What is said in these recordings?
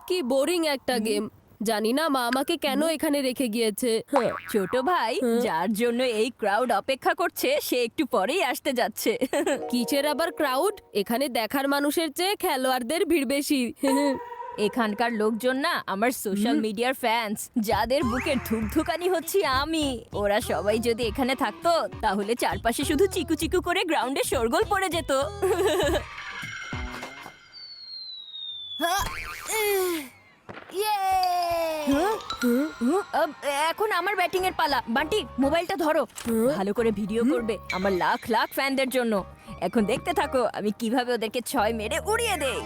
কি বোরিং একটা গেম। জানি না মা আমাকে কেন এখানে রেখে গিয়েছে। ছোট ভাই, যার জন্য এই ক্রাউড অপেক্ষা করছে সে একটু পরেই আসতে যাচ্ছে। কিসের আবার ক্রাউড? এখানে দেখার মানুষের চেয়ে খেলোয়াড়দের ভিড় বেশি। এখানকার লোকজন না আমার সোশ্যাল মিডিয়ার ফ্যান্স, যাদের বুকের ধুকধুকানি হচ্ছি আমি। ওরা সবাই যদি এখানে থাকতো তাহলে চারপাশে শুধু চিকু চিকু করে গ্রাউন্ডে শোরগোল পড়ে যেত। এখন আমার ব্যাটিং এর পালা। বান্টি, মোবাইলটা ধরো। ভালো করে ভিডিও করবে আমার লাখ লাখ ফ্যানদের জন্য। এখন দেখতে থাকো আমি কিভাবে ওদেরকে 6 মেরে উড়িয়ে দেই।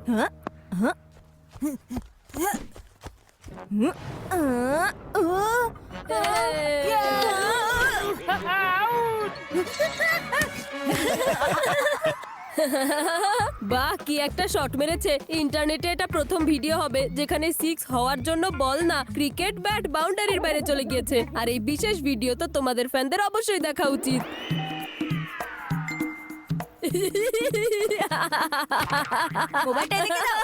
হ্যাঁ হ্যাঁ বাহ, কি একটা শট মেরেছে। ইন্টারনেটে এটা প্রথম ভিডিও হবে যেখানে 6 হওয়ার জন্য বল না, ক্রিকেট ব্যাট বাউন্ডারির বাইরে চলে গিয়েছে। আর এই বিশেষ ভিডিও তো তোমাদের ফ্যানদের অবশ্যই দেখা উচিত। মোবাইলটা এদিকে দাও।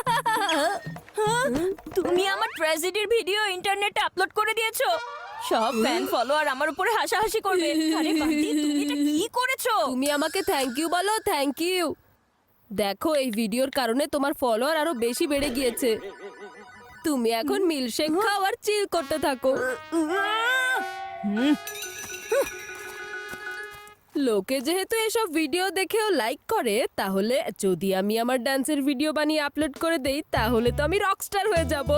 তুমি আমার ট্র্যাজেডির ভিডিও ইন্টারনেটে আপলোড করে দিয়েছো। সব ফ্যান ফলোয়ার আমার উপরে হাসাহাসি করবে। আরে বান্টি, তুমি এটা কি করেছো? তুমি আমাকে থ্যাংক ইউ বলো। Thank you. দেখো, এই ভিডিওর কারণে তোমার ফলোয়ার আরো বেশি বেড়ে গিয়েছে। তুমি এখন মিল্কশেক খাও আর চিল করতে থাকো। লোকে যেহেতু এসব ভিডিও দেখেও লাইক করে, তাহলে যদি আমি আমার ডান্সের ভিডিও বানিয়ে আপলোড করে দেই তাহলে তো আমি রকস্টার হয়ে যাব।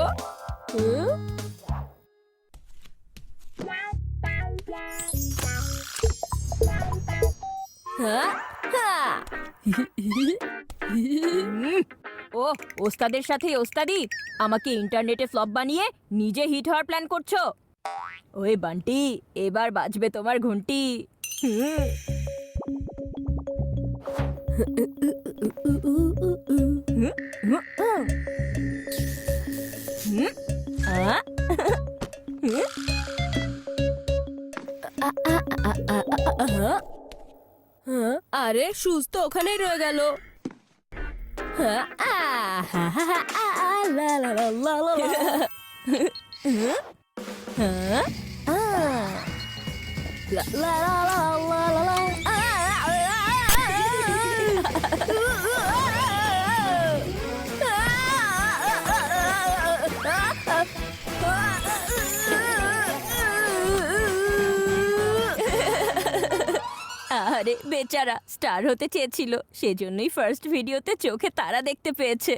হ্যাঁ? ও ওস্তাদের সাথে ওস্তাদি, আমাকে ইন্টারনেটে ফ্লপ বানিয়ে নিজে হিট হওয়ার প্ল্যান করছো? ওই বান্টি, এবার বাজবে তোমার ঘন্টি। আরে সুজ তো ওখানেই রয়ে গেল। আরে বেচারা, স্টার হতে চেয়েছিল, সেজন্যই ফার্স্ট ভিডিওতে চোখে তারা দেখতে পেয়েছে।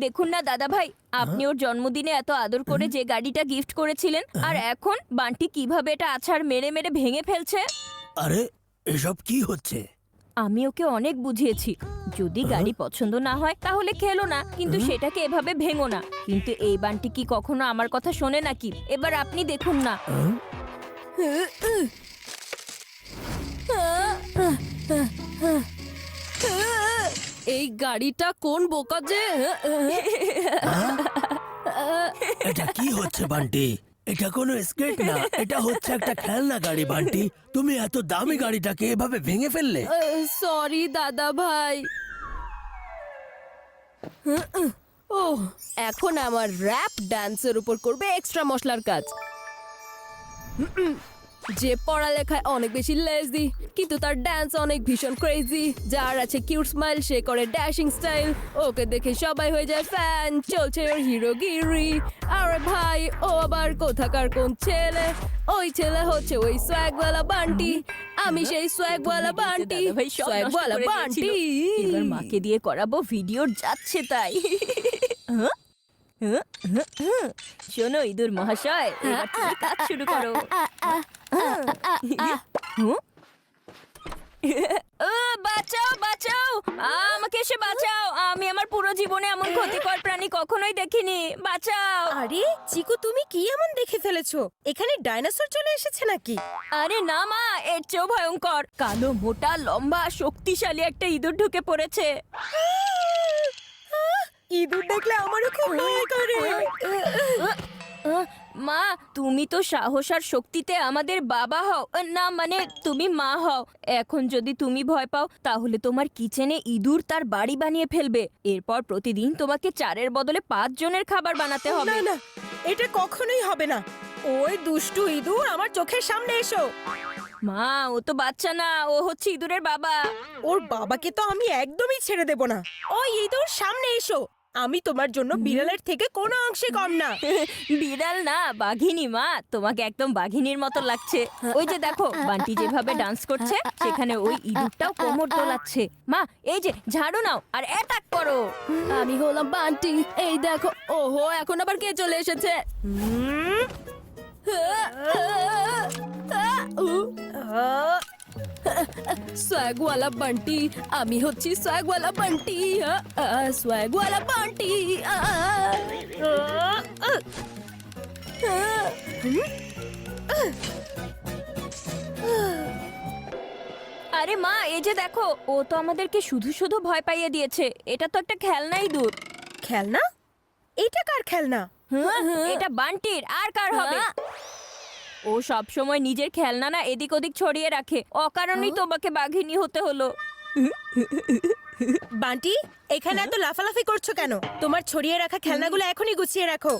দেখুন না দাদা ভাই, আপনি ওর জন্মদিনে এত আদর করে যে গাড়িটা গিফট করেছিলেন, আর এখন বান্টি কিভাবে এটা আছাড় মেরে মেরে ভেঙে ফেলছে। আরে এসব কি হচ্ছে? আমি ওকে অনেক বুঝিয়েছি, যদি গাড়ি পছন্দ না হয় তাহলে খেলো না, কিন্তু সেটাকে এভাবে ভেঙো না। কিন্তু এই বান্টি কি কখনো আমার কথা শোনে নাকি? এবার আপনি দেখুন না। এই গাড়িটা কোন বোকা যে। এটা কি হচ্ছে বান্টি? এটা কোনো স্কেট না, এটা হচ্ছে একটা খেলনা গাড়ি। বান্টি, তুমি এত দামি গাড়িটাকে এভাবে ভেঙে ফেললে? সরি দাদা ভাই। ওহ, এখন আমার র‍্যাপ ডান্সের উপর করবে এক্সট্রা মশলার কাজ। যে পড়ালেখায় অনেক বেশি লেজি, কিন্তু তার ডান্স অনেক ভীষণ ক্রেজি। যার আছে কিউট স্মাইল, সে করে ড্যাশিং স্টাইল। ওকে দেখে সবাই হয়ে যায় ফ্যান, চলছে ওর হিরোগিরি। আরে ভাই, ও আবার কোথাকার কোন ছেলে? ওই ছেলে হচ্ছে ওই সোয়াগওয়ালা বান্টি। আমি সেই সোয়াগওয়ালা বান্টি, দাদাভাই সব নষ্ট সোয়াগওয়ালা করে বান্টি। দিয়েছিল। এবার মাকে দিয়ে করাবো ভিডিওর যাচ্ছে তাই। শোনো ইঁদুর মহাশয়, এবার তুমি কাজ শুরু করো। বাঁচাও বাঁচাও, আমাকে এসে বাঁচাও। আমি আমার পুরো জীবনে এমন ক্ষতিকর প্রাণী কখনোই দেখিনি। বাঁচাও। আরে চিকু, তুমি কি এমন দেখে ফেলেছো? এখানে ডাইনোসর চলে এসেছে নাকি? আরে না মা, এর চেয়েও ভয়ঙ্কর। কালো মোটা লম্বা শক্তিশালী একটা ইঁদুর ঢুকে পড়েছে। ইঁদুর দেখলে আমারও খুব ভয় করে। মা, তুমি তো সাহস আর শক্তিতে আমাদের বাবা হও, না মানে তুমি মা হও। এখন যদি তুমি ভয় পাও তাহলে তোমার কিচেনে ইঁদুর তার বাড়ি বানিয়ে ফেলবে। এরপর প্রতিদিন তোমাকে 4-এর বদলে 5 জনের খাবার বানাতে হবে। না না, এটা কখনোই হবে না। ওই দুষ্টু ইঁদুর আমার চোখের সামনে এসো। মা, ও তো বাচ্চা না, ও হচ্ছে ইঁদুরের বাবা। ওর বাবাকে তো আমি একদমই ছেড়ে দেব না। ওই ইঁদুর সামনে এসো। আমি তোমার জন্য বিড়ালের থেকে কোনো অংশে কম না। বিড়াল না, বাঘিনী মা। তোমাকে একদম বাঘিনীর মতো লাগছে। ওই যে দেখো বান্টি যেভাবে ডান্স করছে, সেখানে ওই ইঁদুরটাও কোমর দোলাচ্ছে। মা, এই যে ঝাড়ু নাও আর অ্যাটাক করো। আমি হলাম বান্টি, এই দেখো। ওহো, এখন আবার কে চলে এসেছে? সোয়াগওয়ালা বান্টি, আমি হচ্ছি সোয়াগওয়ালা বান্টি। সোয়াগওয়ালা বান্টি। আরে মা, এই যে দেখো, ও তো আমাদেরকে শুধু শুধু ভয় পাইয়ে দিয়েছে। এটা তো একটা খেলনা ইঁদুর। খেলনা? এটা কার খেলনা? এটা বান্টির, আর কার হবে? ও সব সময় নিজের খেলনা না এদিক ওদিক ছড়িয়ে রাখে, অকারণেই তোমাকে বাঘিনী হতে হলো। বান্টি, এখানে এত লাফালাফি করছো কেন? তোমার ছড়িয়ে রাখা খেলনাগুলো এখনই গুছিয়ে রাখো।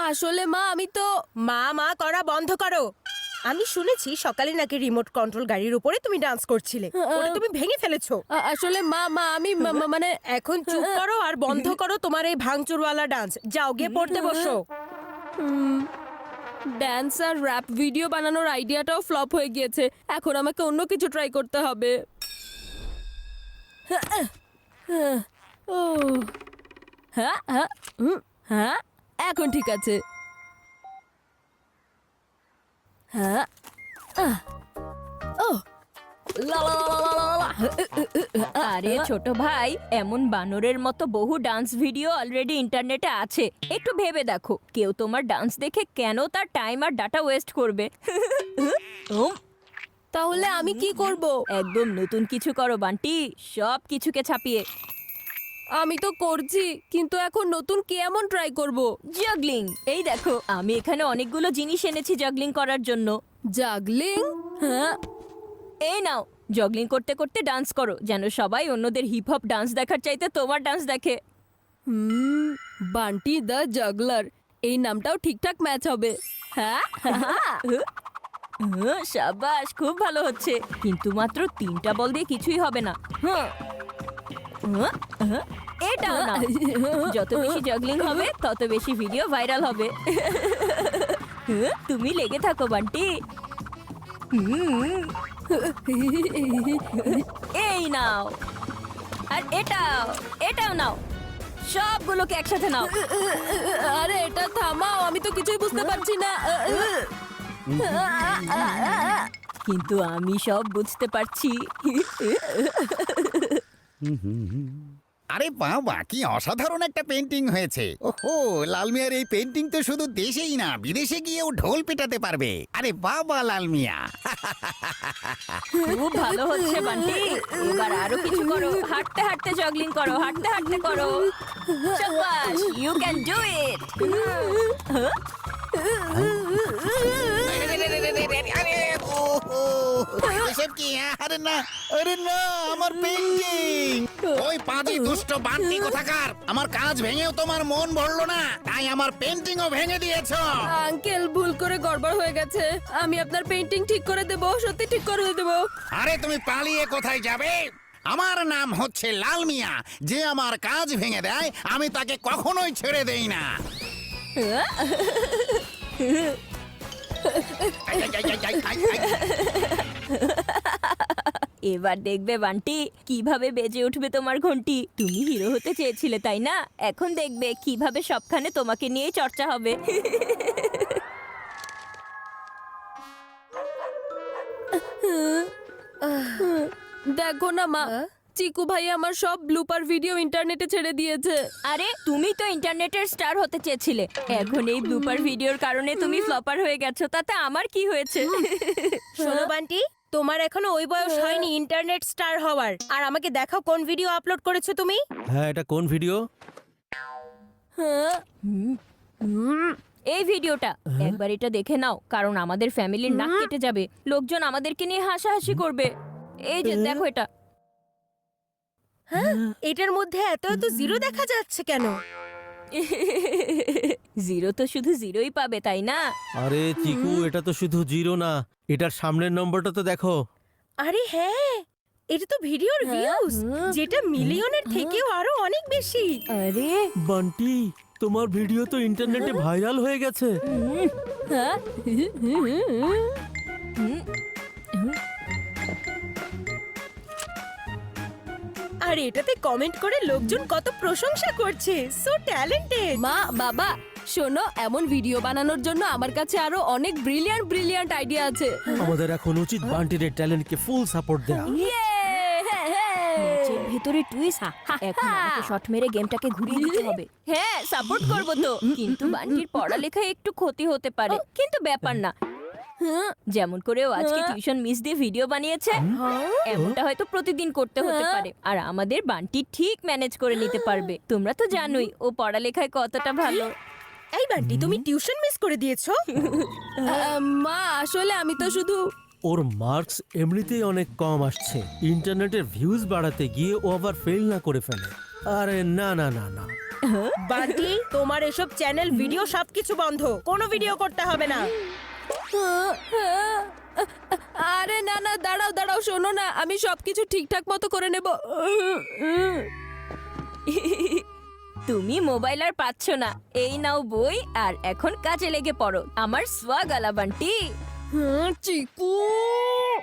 আসলে মা, আমি তো মা মা করা বন্ধ করো। আমি শুনেছি সকালে নাকি রিমোট কন্ট্রোল গাড়ির উপরে তুমি ডান্স করছিলে। ওটা তুমি ভেঙে ফেলেছো। আসলে মা আমি মানে এখন চুপ করো আর বন্ধ করো তোমার এই ভাঙচুরওয়ালা ডান্স। যাও গিয়ে পড়তে বসো। ড্যান্স আর র্যাপ ভিডিও বানানোর আইডিয়াটাও ফ্লপ হয়ে গিয়েছে। এখন আমাকে অন্য কিছু ট্রাই করতে হবে। ও হ্যাঁ হ্যাঁ হ্যাঁ, এখন ঠিক আছে। হ্যাঁ, ও লা লা লা লা লা লা। আরে ছোট ভাই, এমন বানরের মতো বহু ডান্স ভিডিও অলরেডি ইন্টারনেটে আছে। একটু ভেবে দেখো, কেউ তোমার ডান্স দেখে কেন তার টাইম আর ডাটা ওয়েস্ট করবে? তাহলে আমি কি করব? একদম নতুন কিছু করো বান্টি, সব কিছুকে ছাপিয়ে। আমি তো করছি, কিন্তু এখন নতুন কি এমন ট্রাই করব? জাগলিং। এই দেখো, আমি এখানে অনেকগুলো জিনিস এনেছি জাগলিং করার জন্য। জাগলিং? হ্যাঁ, এই নাও, জগলিং করতে করতে ডান্স করো, যেন সবাই অন্যদের হিপ হপ ডান্স দেখার চাইতে তোমার ডান্স দেখে। বান্টি দ্য জাগলার, এই নামটাও ঠিকঠাক ম্যাচ হবে। হ্যাঁ, সাবাস, খুব ভালো হচ্ছে। কিন্তু মাত্র 3টা বল দিয়ে কিছুই হবে না। এটাও না। যত বেশি জগলিং হবে তত বেশি ভিডিও ভাইরাল হবে। তুমি লেগে থাকো বান্টি। এই নাও, আর এটাও নাও। সবগুলোকে একসাথে নাও। আরে এটা থামাও, আমি তো কিছুই বুঝতে পারছি না। কিন্তু আমি সব বুঝতে পারছি। আরে বাবা, কি অসাধারণ একটা পেন্টিং হয়েছে! ওহো, লাল মিয়ার এই পেন্টিং তো শুধু দেশেই না, বিদেশে গিয়েও ঢোল পেটাতে পারবে। আরে বাবা লাল মিয়া! খুব ভালো হচ্ছে বান্টি। এবার আরো কিছু করো, হাঁটতে হাঁটতে জগলিং করো, হাঁটতে হাঁটতে করো। শাবাশ, ইউ ক্যান ডু ইট। আরে ওহো, এসব কি? আরে না, আরে না, আমার পেন্টিং! ওই পাজি দুষ্ট বান্টি কোথাকার! আমার কাজ ভেঙেও তোমার মন ভরলো না, তাই আমার পেন্টিংও ভেঙে দিয়েছো। আঙ্কেল, ভুল করে গড়বড় হয়ে গেছে। আমি আপনার পেন্টিং ঠিক করে দেব, সত্যি ঠিক করে দেব। আরে তুমি পালিয়ে কোথায় যাবে? আমার নাম হচ্ছে লাল মিয়া। যে আমার কাজ ভেঙে দেয়, আমি তাকে কখনোই ছেড়ে দেই না। এবার দেখবে বান্টি, কিভাবে বেজে উঠবে তোমার ঘন্টি। তুমি হিরো হতে চেয়েছিলে তাই না? এখন দেখবে কিভাবে সবখানে তোমাকে নিয়ে চর্চা হবে। দেখো না মা, চিকু ভাই আমার সব ব্লুপার ভিডিও ইন্টারনেটে ছেড়ে দিয়েছে। আরে তুমি তো ইন্টারনেটের স্টার হতে চেয়েছিলে, এখন এই ব্লুপার ভিডিওর কারণে তুমি ফ্লপার হয়ে গেছো। তাতে আমার কি হয়েছে? শোনো বান্টি, তোমার এখনো ওই বয়স হয়নি ইন্টারনেট স্টার হওয়ার। আর আমাকে দেখাও কোন ভিডিও আপলোড করেছো তুমি। হ্যাঁ, এটা কোন ভিডিও? হ্যাঁ, এই ভিডিওটা একবার এটা দেখে নাও, কারণ আমাদের ফ্যামিলির নাক কেটে যাবে। লোকজন আমাদেরকে নিয়ে হাসাহাসি করবে। এই যে দেখো এটা। হ্যাঁ, এটার মধ্যে এত এত জিরো দেখা যাচ্ছে কেন? জিরো তো শুধু জিরোই পাবে, তাই না? আরে চিকু, এটা তো শুধু জিরো না, এটার সামনের নম্বরটা তো দেখো। আরে হ্যাঁ, এটা তো ভিডিওর ভিউজ, যেটা মিলিয়নের থেকেও আরো অনেক বেশি। আরে বান্টি, তোমার ভিডিও তো ইন্টারনেটে ভাইরাল হয়ে গেছে। হ্যাঁ? আর এটাতে কমেন্ট করে লোকজন কত প্রশংসা করছে। So talented. মা বাবা শোনো, এমন ভিডিও বানানোর জন্য আমার কাছে আরো অনেক ব্রিলিয়ান্ট আইডিয়া আছে। আমাদের এখন উচিত বান্টির ট্যালেন্টকে ফুল সাপোর্ট দেওয়া। ম্যাচের ভেতরে টুইস্ট। এখন আমাকে শট মেরে গেমটাকে ঘুরিয়ে দিতে হবে। হ্যাঁ, সাপোর্ট করব তো, কিন্তু বান্টির পড়ালেখায় একটু ক্ষতি হতে পারে, কিন্তু ব্যাপার না। যেমন করে ও আজকে টিউশন মিস দিয়ে ভিডিও বানিয়েছে, এমনটা হয়তো প্রতিদিন করতে হতে পারে। আর আমাদের বান্টি ঠিক ম্যানেজ করে নিতে পারবে। তোমরা তো জানোই ও পড়ালেখায় কতটা ভালো। এই বান্টি, তুমি টিউশন মিস করে দিয়েছো? মা আসলে আমি তো শুধু ওর মার্কস এমনিতেই অনেক কম আসছে, ইন্টারনেটের ভিউজ বাড়াতে গিয়ে ও আবার ফেল না করে ফেলে। আরে না না না না, বান্টি, তোমার এসব চ্যানেল ভিডিও সবকিছু বন্ধ। কোনো ভিডিও করতে হবে না। আরে না না, দাঁড়াও শোনো না, আমি সবকিছু ঠিকঠাক মতো করে নেব। তুমি মোবাইল আর পাচ্ছ না, এই নাও বই, আর এখন কাজে লেগে পড়ো। আমার সোয়াগালা বান্টি। চিকু